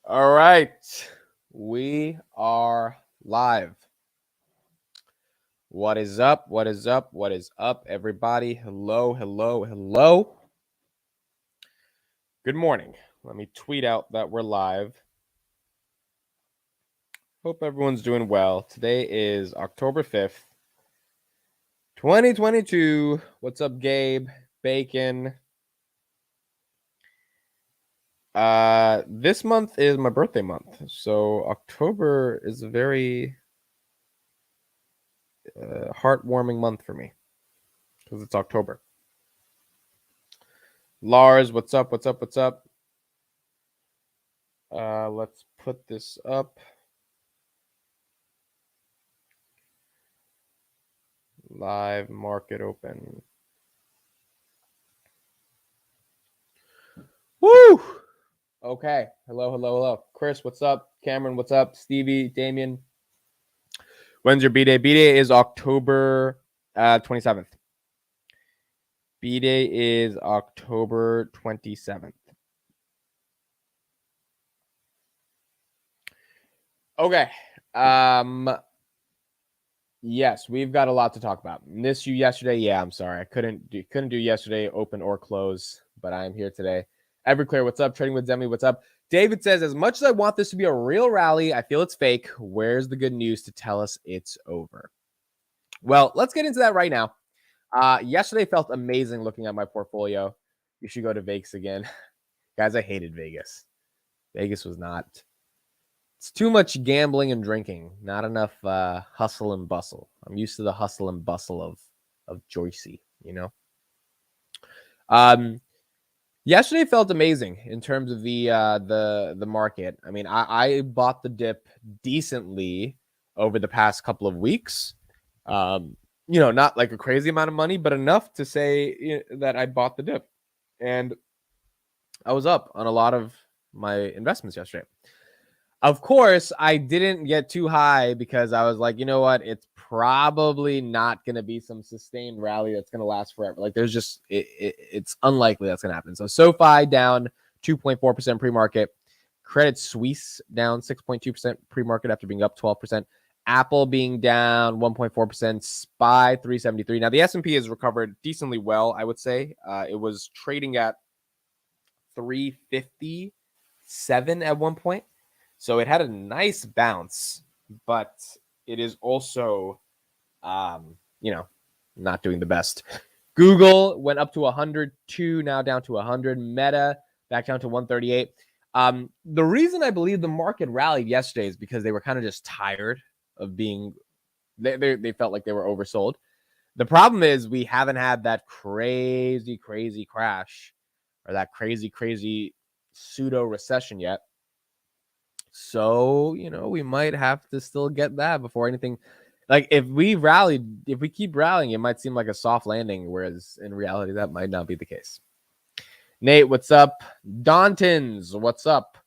All right. We are live. What is up? What is up? What is up, everybody? Hello, hello, hello. Good morning. Let me tweet out that we're live. Hope everyone's doing well. Today is October 5th, 2022. What's up, Gabe? Bacon. This month is my birthday month. So October is a very heartwarming month for me because it's October. Lars, what's up? What's up? What's up? Let's put this up. Live market open. Woo! Okay. Hello, hello, hello. Chris, what's up? Cameron, what's up? Stevie, Damien. When's your B-Day? B-Day is October 27th. B-Day is October 27th. Okay. Yes, we've got a lot to talk about. Missed you yesterday. Yeah, I'm sorry. I couldn't do yesterday, open or close, but I am here today. Everclear, what's up? Trading with Demi, what's up? David says, as much as I want this to be a real rally, I feel it's fake. Where's the good news to tell us it's over? Well, let's get into that right now. Yesterday felt amazing looking at my portfolio. You should go to Vegas again. Guys, I hated Vegas. Vegas was not. It's too much gambling and drinking. Not enough hustle and bustle. I'm used to the hustle and bustle of Joycey, you know? Yesterday felt amazing in terms of the market. I mean, I bought the dip decently over the past couple of weeks. Not like a crazy amount of money, but enough to say that I bought the dip. And I was up on a lot of my investments yesterday. Of course, I didn't get too high because I was like, you know what? It's probably not going to be some sustained rally that's going to last forever. Like there's just, it's unlikely that's going to happen. So SoFi down 2.4% pre-market. Credit Suisse down 6.2% pre-market after being up 12%. Apple being down 1.4%. SPY 373. Now the S&P has recovered decently well, I would say. It was trading at 357 at one point. So it had a nice bounce, but it is also, not doing the best. Google went up to 102, now down to 100. Meta back down to 138. The reason I believe the market rallied yesterday is because they were kind of just tired of being, they felt like they were oversold. The problem is we haven't had that crazy crash or that crazy pseudo recession yet. So, we might have to still get that before anything. Like if we keep rallying, it might seem like a soft landing, whereas in reality, that might not be the case. Nate, what's up? Dontons, what's up?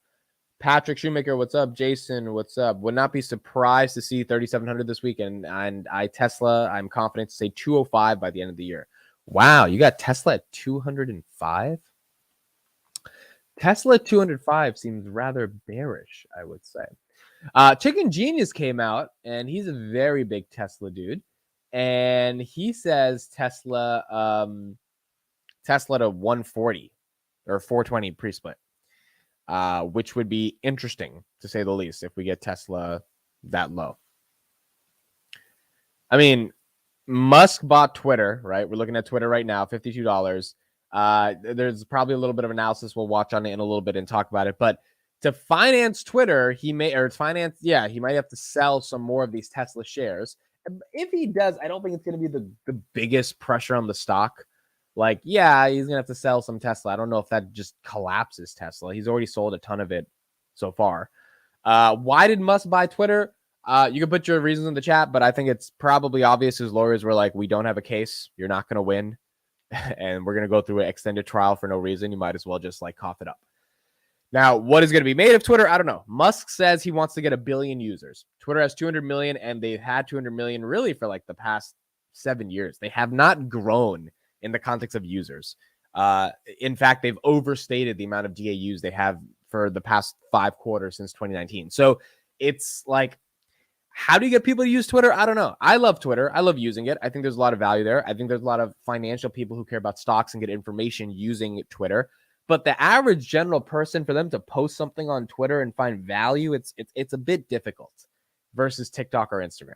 Patrick Shoemaker, what's up? Jason, what's up? Would not be surprised to see 3,700 this weekend. And I'm confident to say 205 by the end of the year. Wow, you got Tesla at 205? Tesla 205 seems rather bearish, I would say. Chicken Genius came out, and he's a very big Tesla dude. And he says Tesla to 140 or 420 pre-split, which would be interesting, to say the least, if we get Tesla that low. I mean, Musk bought Twitter, right? We're looking at Twitter right now, $52. There's probably a little bit of analysis we'll watch on it in a little bit and talk about it. But to finance Twitter, he might have to sell some more of these Tesla shares. If he does, I don't think it's going to be the biggest pressure on the stock. Like, yeah, he's going to have to sell some Tesla. I don't know if that just collapses Tesla. He's already sold a ton of it so far. Why did Musk buy Twitter? You can put your reasons in the chat, but I think it's probably obvious. His lawyers were like, we don't have a case. You're not going to win. And we're going to go through an extended trial for no reason. You might as well just cough it up. Now, what is going to be made of Twitter? I don't know. Musk says he wants to get 1 billion users. Twitter has 200 million, and they've had 200 million really for the past 7 years. They have not grown in the context of users. In fact, they've overstated the amount of DAUs they have for the past 5 quarters since 2019. So it's like, how do you get people to use Twitter? I don't know. I love Twitter. I love using it. I think there's a lot of value there. I think there's a lot of financial people who care about stocks and get information using Twitter. But the average general person, for them to post something on Twitter and find value, it's a bit difficult versus TikTok or Instagram.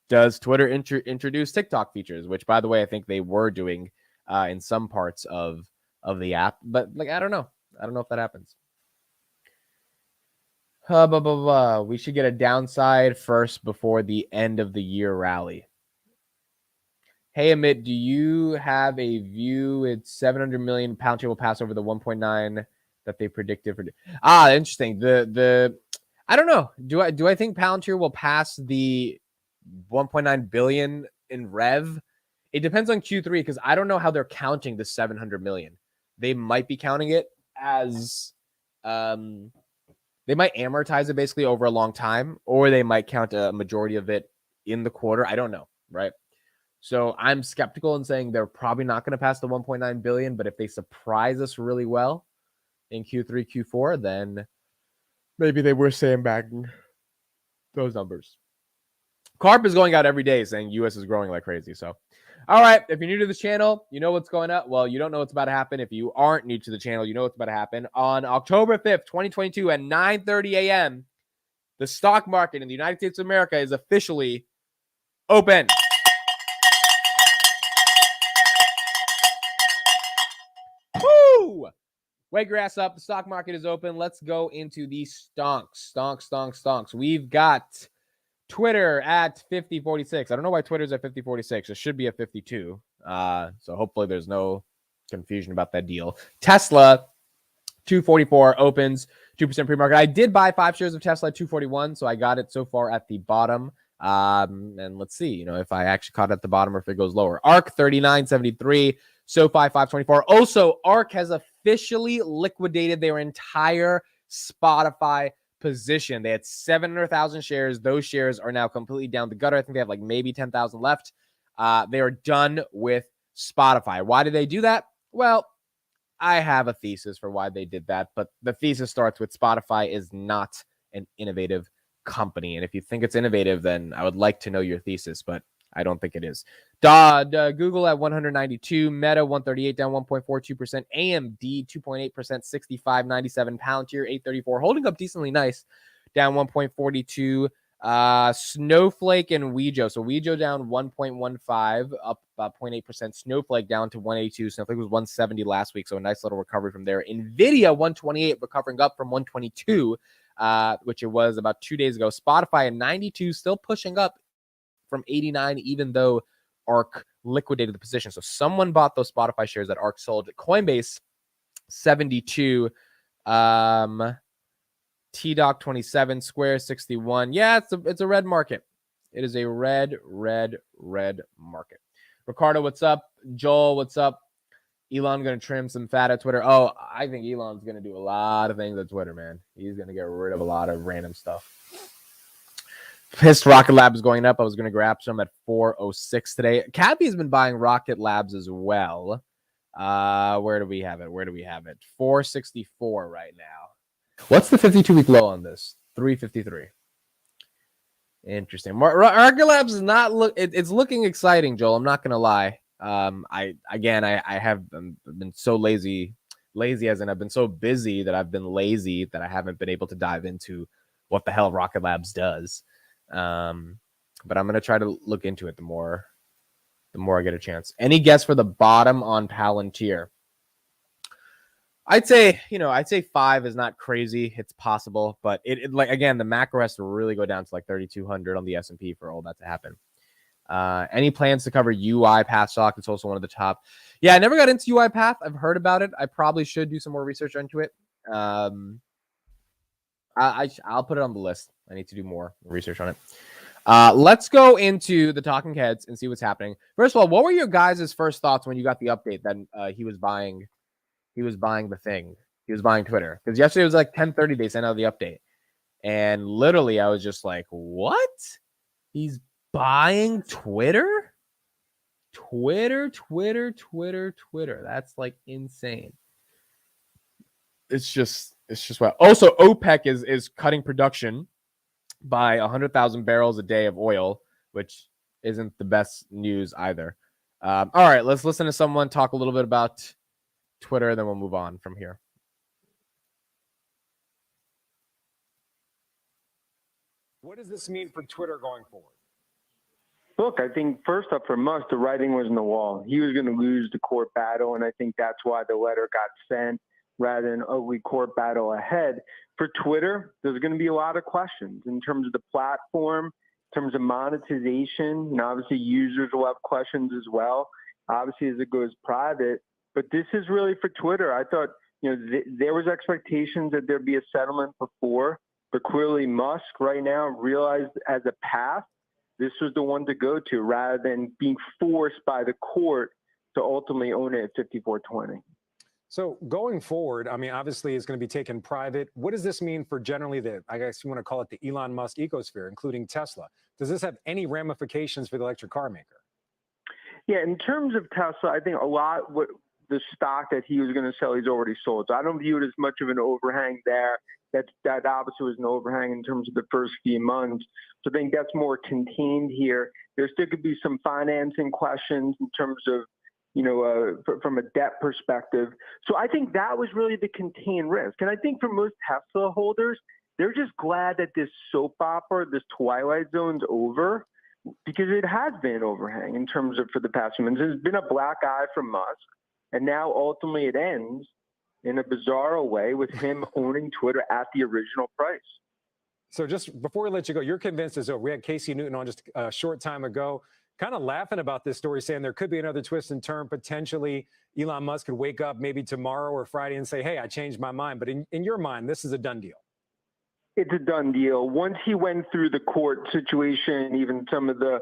Does Twitter introduce TikTok features, which, by the way, I think they were doing in some parts of the app, but like, I don't know if that happens. We should get a downside first before the end of the year rally. Hey, Amit, do you have a view? It's 700 million Palantir will pass over the 1.9 that they predicted for. Interesting. I don't know. Do I think Palantir will pass the 1.9 billion in rev? It depends on Q3 because I don't know how they're counting the 700 million. They might be counting it as they might amortize it basically over a long time, or they might count a majority of it in the quarter. I don't know, right? So I'm skeptical in saying they're probably not going to pass the 1.9 billion, but if they surprise us really well in Q3, Q4, then maybe they were sandbagging those numbers. Karp is going out every day saying US is growing like crazy. So, all right, if you're new to this channel, you know what's going on. Well, you don't know what's about to happen. If you aren't new to the channel, you know what's about to happen. On October 5th, 2022 at 9:30 a.m., the stock market in the United States of America is officially open. Woo! Wake your ass up. The stock market is open. Let's go into the stonks. We've got Twitter at 5046. I don't know why Twitter's at 5046. It should be at 52. So hopefully there's no confusion about that deal. Tesla, 244 opens, 2% pre-market. I did buy 5 shares of Tesla at 241, so I got it so far at the bottom. And let's see, if I actually caught it at the bottom or if it goes lower. ARK, 39.73. SoFi, 524. Also, ARK has officially liquidated their entire Spotify position. They had 700,000 shares. Those shares are now completely down the gutter. I think they have like maybe 10,000 left. They are done with Spotify. Why did they do that? Well, I have a thesis for why they did that, but the thesis starts with Spotify is not an innovative company. And if you think it's innovative, then I would like to know your thesis, but I don't think it is. Google at 192, Meta 138, down 1.42%, AMD 2.8%, 65.97, Palantir 834, holding up decently nice, down 1.42. Snowflake and Wejo. So Wejo down 1.15, up 0.8%. Snowflake down to 182. Snowflake was 170 last week, so a nice little recovery from there. Nvidia 128, recovering up from 122, which it was about 2 days ago. Spotify at 92, still pushing up from 89, even though ARK liquidated the position. So someone bought those Spotify shares that ARK sold. Coinbase 72, TDoc 27, Square 61. Yeah, it's a red market. It is a red market. Ricardo, what's up? Joel, what's up? Elon going to trim some fat at Twitter. Oh, I think Elon's going to do a lot of things at Twitter, man. He's going to get rid of a lot of random stuff. Pissed Rocket Lab is going up. I was going to grab some at 406 today. Cathie has been buying Rocket Labs as well. Where do we have it? 464 right now. What's the 52-week low on this? 353. Interesting. Rocket Labs is not it's looking exciting, Joel. I'm not going to lie. I have been so lazy as in I've been so busy that I've been lazy that I haven't been able to dive into what the hell Rocket Labs does. But I'm going to try to look into it the more I get a chance. Any guess for the bottom on Palantir? I'd say 5 is not crazy. It's possible, but it like, again, the macro has to really go down to like 3,200 on the S&P for all that to happen. Any plans to cover UiPath stock? It's also one of the top. Yeah, I never got into UiPath. I've heard about it. I probably should do some more research into it. I'll put it on the list. I need to do more research on it. Let's go into the talking heads and see what's happening. First of all, what were your guys' first thoughts when you got the update that he was buying the thing? He was buying Twitter. Because yesterday was like 10:30, they sent out the update. And literally I was just like, what? He's buying Twitter? Twitter. That's like insane. It's just It's just what. Also, OPEC is cutting production by 100,000 barrels a day of oil, which isn't the best news either. All right, let's listen to someone talk a little bit about Twitter, then we'll move on from here. What does this mean for Twitter going forward? Look, I think first up for Musk, the writing was on the wall. He was going to lose the court battle, and I think that's why the letter got sent rather than ugly court battle ahead. For Twitter, there's going to be a lot of questions in terms of the platform, in terms of monetization. Obviously, users will have questions as well, obviously, as it goes private. But this is really for Twitter. I thought, there was expectations that there'd be a settlement before, but clearly Musk right now realized as a path, this was the one to go to rather than being forced by the court to ultimately own it at 5420. So going forward, I mean, obviously it's going to be taken private. What does this mean for generally I guess you want to call it the Elon Musk ecosphere, including Tesla? Does this have any ramifications for the electric car maker? Yeah, in terms of Tesla, I think a lot what the stock that he was going to sell, he's already sold. So I don't view it as much of an overhang there. That obviously was an overhang in terms of the first few months. So I think that's more contained here. There still could be some financing questions in terms of, from a debt perspective. So I think that was really the contained risk. And I think for most Tesla holders, they're just glad that this soap opera, this Twilight Zone's over, because it has been an overhang in terms of for the past few months. There's been a black eye from Musk, and now ultimately it ends in a bizarre way with him owning Twitter at the original price. So just before we let you go, you're convinced it's over. We had Casey Newton on just a short time ago, kind of laughing about this story, saying there could be another twist and turn. Potentially, Elon Musk could wake up maybe tomorrow or Friday and say, hey, I changed my mind. But in your mind, this is a done deal. It's a done deal. Once he went through the court situation, even some of the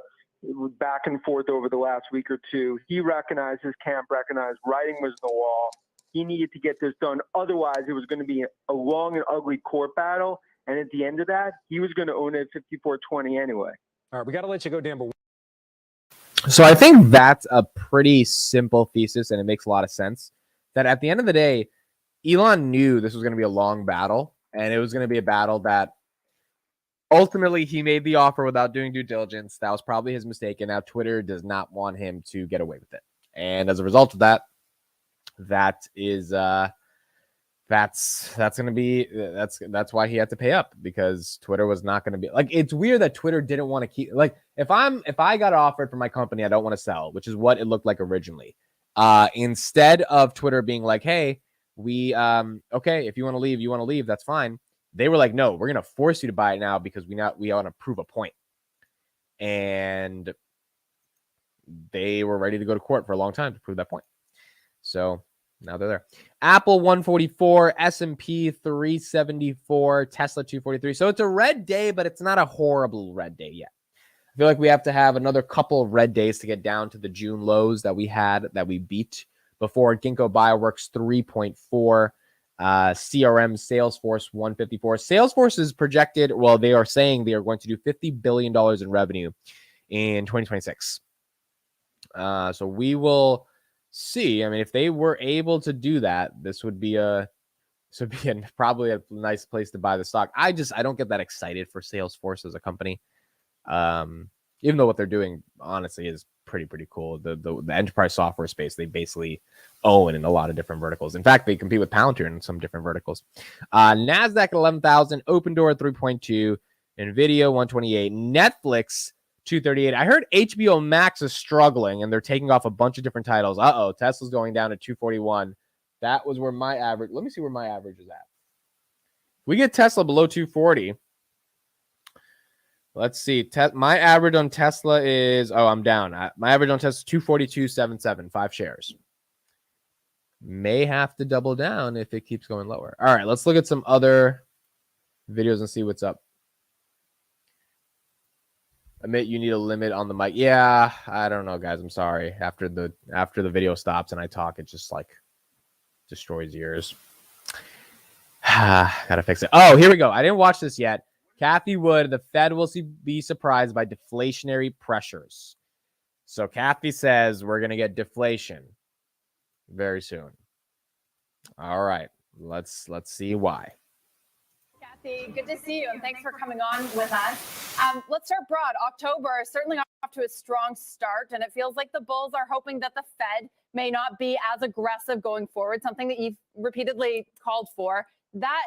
back and forth over the last week or two, he recognized, his camp recognized writing was on the wall. He needed to get this done. Otherwise, it was going to be a long and ugly court battle. And at the end of that, he was going to own it at 5420 anyway. All right, we got to let you go, Dan. But so I think that's a pretty simple thesis, and it makes a lot of sense. That at the end of the day, Elon knew this was going to be a long battle, and it was going to be a battle that ultimately he made the offer without doing due diligence. That was probably his mistake, and now Twitter does not want him to get away with it. And as a result of that, that's why he had to pay up, because Twitter was not going to be like, it's weird that Twitter didn't want to keep, like, if I got offered for my company I don't want to sell, which is what it looked like originally, instead of Twitter being like, hey, we okay, if you want to leave, that's fine. They were like, no, we're going to force you to buy it now because we want to prove a point. And they were ready to go to court for a long time to prove that point. So now they're there. Apple 144, S&P 374, Tesla 243. So it's a red day, but it's not a horrible red day yet. I feel like we have to have another couple of red days to get down to the June lows that we beat before. Ginkgo Bioworks 3.4, CRM Salesforce 154. Salesforce is projected, well, they are saying they are going to do $50 billion in revenue in 2026. So we will see. I mean, if they were able to do that, this would be probably a nice place to buy the stock. I don't get that excited for Salesforce as a company. Even though what they're doing honestly is pretty cool. The enterprise software space, they basically own in a lot of different verticals. In fact, they compete with Palantir in some different verticals. NASDAQ at 11,000, Opendoor at 3.2, NVIDIA 128, Netflix 238. I heard HBO Max is struggling and they're taking off a bunch of different titles. Tesla's going down to 241. That was where my average, let me see where my average is at. We get Tesla below 240. Let's see. My average on Tesla is, I'm down. My average on Tesla is 242.77, 5 shares. May have to double down if it keeps going lower. All right, let's look at some other videos and see what's up. Admit you need a limit on the mic. Yeah, I don't know, guys. I'm sorry. After the video stops and I talk, it just like destroys ears. Gotta fix it. Oh, here we go. I didn't watch this yet. Cathie Wood, the Fed will be surprised by deflationary pressures. So Cathie says we're going to get deflation very soon. All right, Let's see why. Cathie, good to see you, and thanks for coming on with us. Let's start broad. October is certainly off to a strong start, and it feels like the bulls are hoping that the Fed may not be as aggressive going forward, something that you've repeatedly called for. That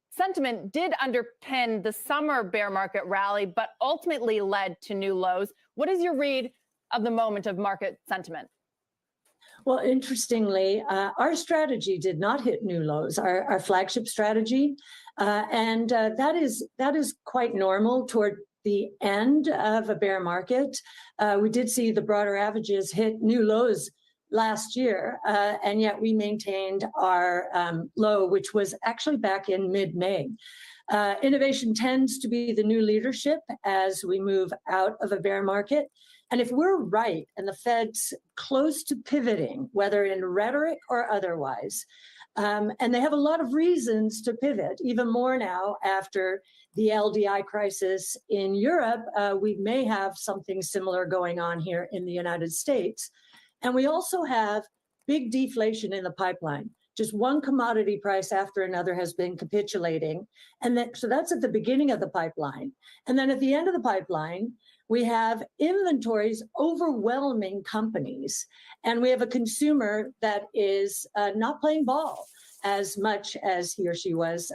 sentiment did underpin the summer bear market rally, but ultimately led to new lows. What is your read of the moment of market sentiment? Well, interestingly, our strategy did not hit new lows, our flagship strategy. And that is quite normal toward the end of a bear market. We did see the broader averages hit new lows last year, and yet we maintained our low, which was actually back in mid-May. Innovation tends to be the new leadership as we move out of a bear market. And if we're right and the Fed's close to pivoting, whether in rhetoric or otherwise, and they have a lot of reasons to pivot, even more now after the LDI crisis in Europe, we may have something similar going on here in the United States. And we also have big deflation in the pipeline. Just one commodity price after another has been capitulating. So that's at the beginning of the pipeline. And then at the end of the pipeline, we have inventories overwhelming companies, and we have a consumer that is not playing ball as much as he or she was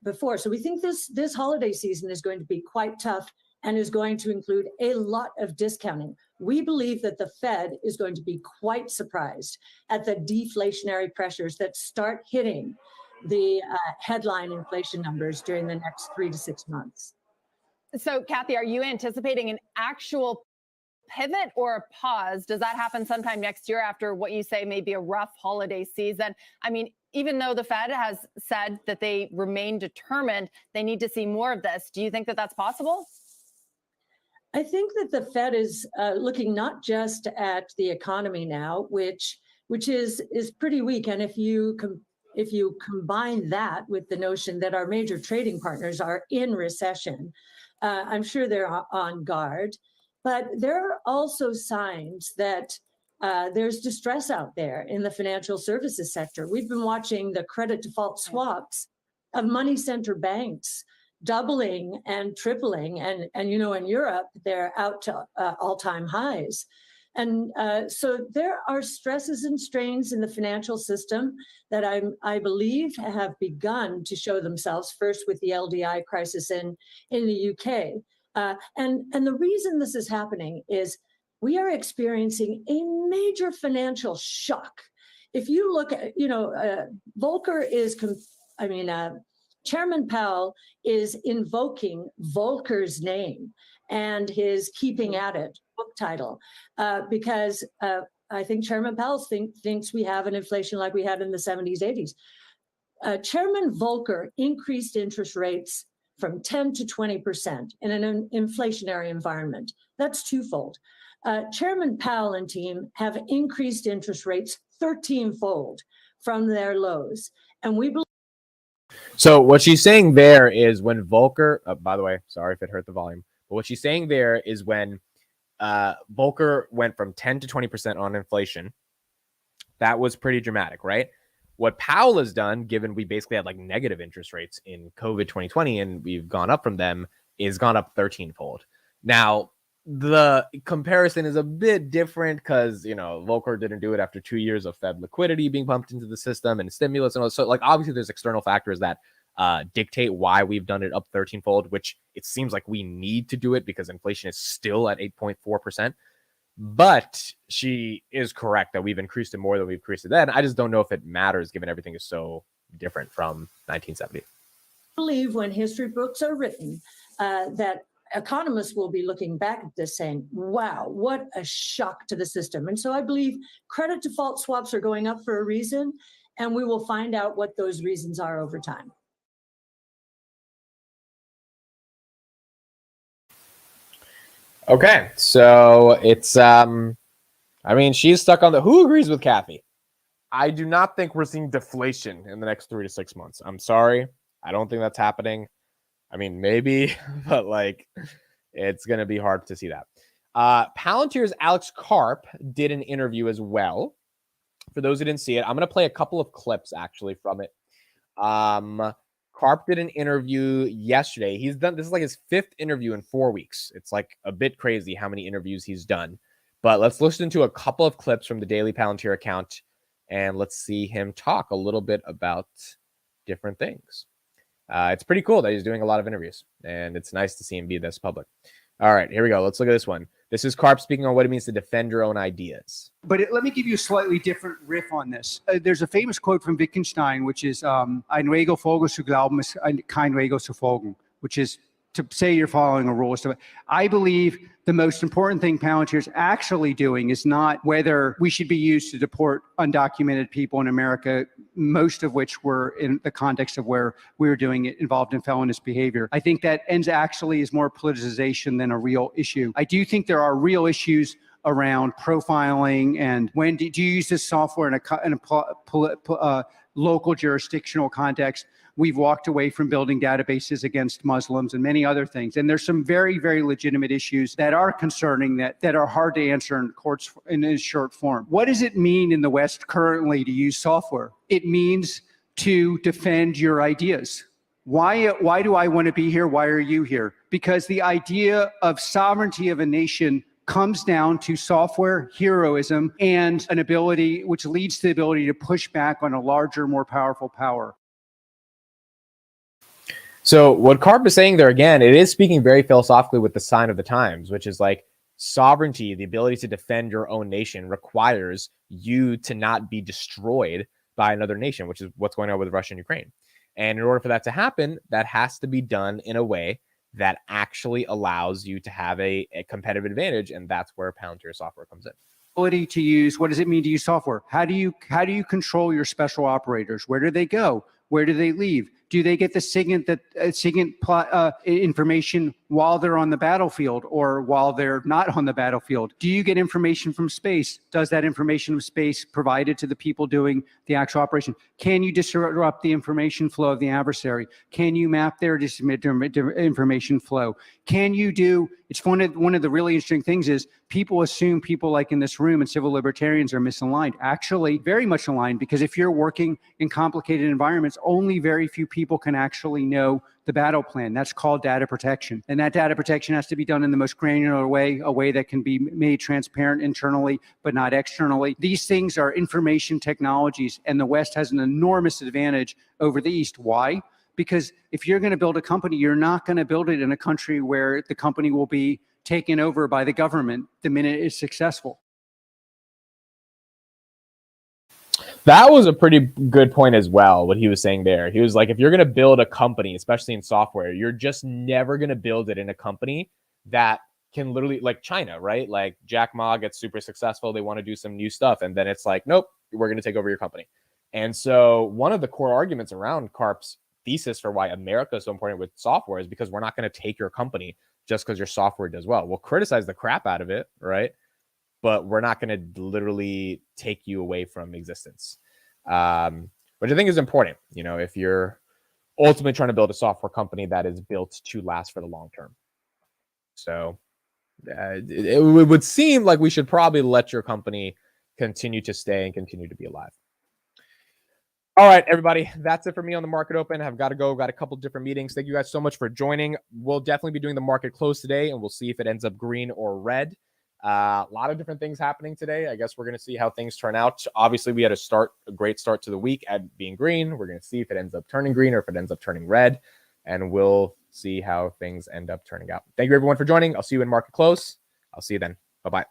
before. So we think this holiday season is going to be quite tough and is going to include a lot of discounting. We believe that the Fed is going to be quite surprised at the deflationary pressures that start hitting the headline inflation numbers during the next 3 to 6 months. So, Cathie, are you anticipating an actual pivot or a pause? Does that happen sometime next year after what you say may be a rough holiday season? I mean, even though the Fed has said that they remain determined, they need to see more of this. Do you think that that's possible? I think that the Fed is looking not just at the economy now, which is pretty weak. And if you combine that with the notion that our major trading partners are in recession, I'm sure they're on guard. But there are also signs that there's distress out there in the financial services sector. We've been watching the credit default swaps of money center banks doubling and tripling. And in Europe, they're out to all-time highs. And so there are stresses and strains in the financial system that I believe have begun to show themselves, first with the LDI crisis in the UK. And the reason this is happening is we are experiencing a major financial shock. If you look at, Volcker is, Chairman Powell is invoking Volcker's name and his Keeping at It book title, because I think Chairman Powell thinks we have an inflation like we had in the 70s, 80s. Chairman Volcker increased interest rates from 10 to 20% in an inflationary environment. That's twofold. Chairman Powell and team have increased interest rates 13-fold from their lows. And we believe. So what she's saying there is when Volcker, by the way, sorry if it hurt the volume, but what she's saying there is when Volcker went from 10 to 20% on inflation, that was pretty dramatic, right? What Powell has done, given we basically had like negative interest rates in COVID 2020 and we've gone up from them, is gone up 13-fold. Now, the comparison is a bit different because, Volcker didn't do it after 2 years of Fed liquidity being pumped into the system and stimulus and all. So, obviously there's external factors that dictate why we've done it up 13-fold, which it seems like we need to do it because inflation is still at 8.4%. But she is correct that we've increased it more than we've increased it then. I just don't know if it matters given everything is so different from 1970. I believe when history books are written that economists will be looking back at this saying, wow, what a shock to the system. And so I believe credit default swaps are going up for a reason, and we will find out what those reasons are over time. Okay, so it's she's stuck on who agrees with Cathie? I do not think we're seeing deflation in the next 3 to 6 months. I'm sorry. I don't think that's happening. Maybe, but it's going to be hard to see that. Palantir's Alex Karp did an interview as well. For those who didn't see it, I'm going to play a couple of clips actually from it. Karp did an interview yesterday. This is like his 5th interview in 4 weeks. It's like a bit crazy how many interviews he's done. But let's listen to a couple of clips from the Daily Palantir account, and let's see him talk a little bit about different things. It's pretty cool that he's doing a lot of interviews, and it's nice to see him be this public. All right, here we go. Let's look at this one. This is Karp speaking on what it means to defend your own ideas. But let me give you a slightly different riff on this. There's a famous quote from Wittgenstein, which is, Ein Regel folge zu glauben ist kein Regel zu folgen, which is to say you're following a rule. I believe the most important thing Palantir is actually doing is not whether we should be used to deport undocumented people in America, most of which were in the context of where we were doing it involved in felonious behavior. I think that ends actually is more politicization than a real issue. I do think there are real issues around profiling and when do you use this software in a local jurisdictional context. We've walked away from building databases against Muslims and many other things. And there's some very, very legitimate issues that are concerning that are hard to answer in courts in a short form. What does it mean in the West currently to use software? It means to defend your ideas. Why do I want to be here? Why are you here? Because the idea of sovereignty of a nation comes down to software heroism and an ability, which leads to the ability to push back on a larger, more powerful power. So what Karp is saying there, again, it is speaking very philosophically with the sign of the times, which is like sovereignty, the ability to defend your own nation requires you to not be destroyed by another nation, which is what's going on with Russia and Ukraine. And in order for that to happen, that has to be done in a way that actually allows you to have a competitive advantage. And that's where Palantir software comes in. Ability to use, what does it mean to use software? How do you control your special operators? Where do they go? Where do they leave? Do they get the SIGINT information while they're on the battlefield or while they're not on the battlefield? Do you get information from space? Does that information from space provided to the people doing the actual operation? Can you disrupt the information flow of the adversary? Can you map their information flow? Can you do, it's one of the really interesting things is people assume people like in this room and civil libertarians are misaligned. Actually, very much aligned, because if you're working in complicated environments, only very few people can actually know the battle plan. That's called data protection. And that data protection has to be done in the most granular way, a way that can be made transparent internally, but not externally. These things are information technologies, and the West has an enormous advantage over the East. Why? Because if you're going to build a company, you're not going to build it in a country where the company will be taken over by the government the minute it's successful. That was a pretty good point as well, what he was saying there. He was like, if you're going to build a company, especially in software, you're just never going to build it in a company that can literally, like China, right? Like Jack Ma gets super successful. They want to do some new stuff. And then it's like, nope, we're going to take over your company. And so one of the core arguments around Karp's thesis for why America is so important with software is because we're not going to take your company just because your software does well. We'll criticize the crap out of it, right? But we're not going to literally take you away from existence, which I think is important. You know, if you're ultimately trying to build a software company that is built to last for the long term. So it would seem like we should probably let your company continue to stay and continue to be alive. All right, everybody, that's it for me on the market open. I've got to go. Got a couple different meetings. Thank you guys so much for joining. We'll definitely be doing the market close today, and we'll see if it ends up green or red. A lot of different things happening today. I guess we're going to see how things turn out. Obviously, we had a great start to the week at being green. We're going to see if it ends up turning green or if it ends up turning red, and we'll see how things end up turning out. Thank you, everyone, for joining. I'll see you in market close. I'll see you then. Bye-bye.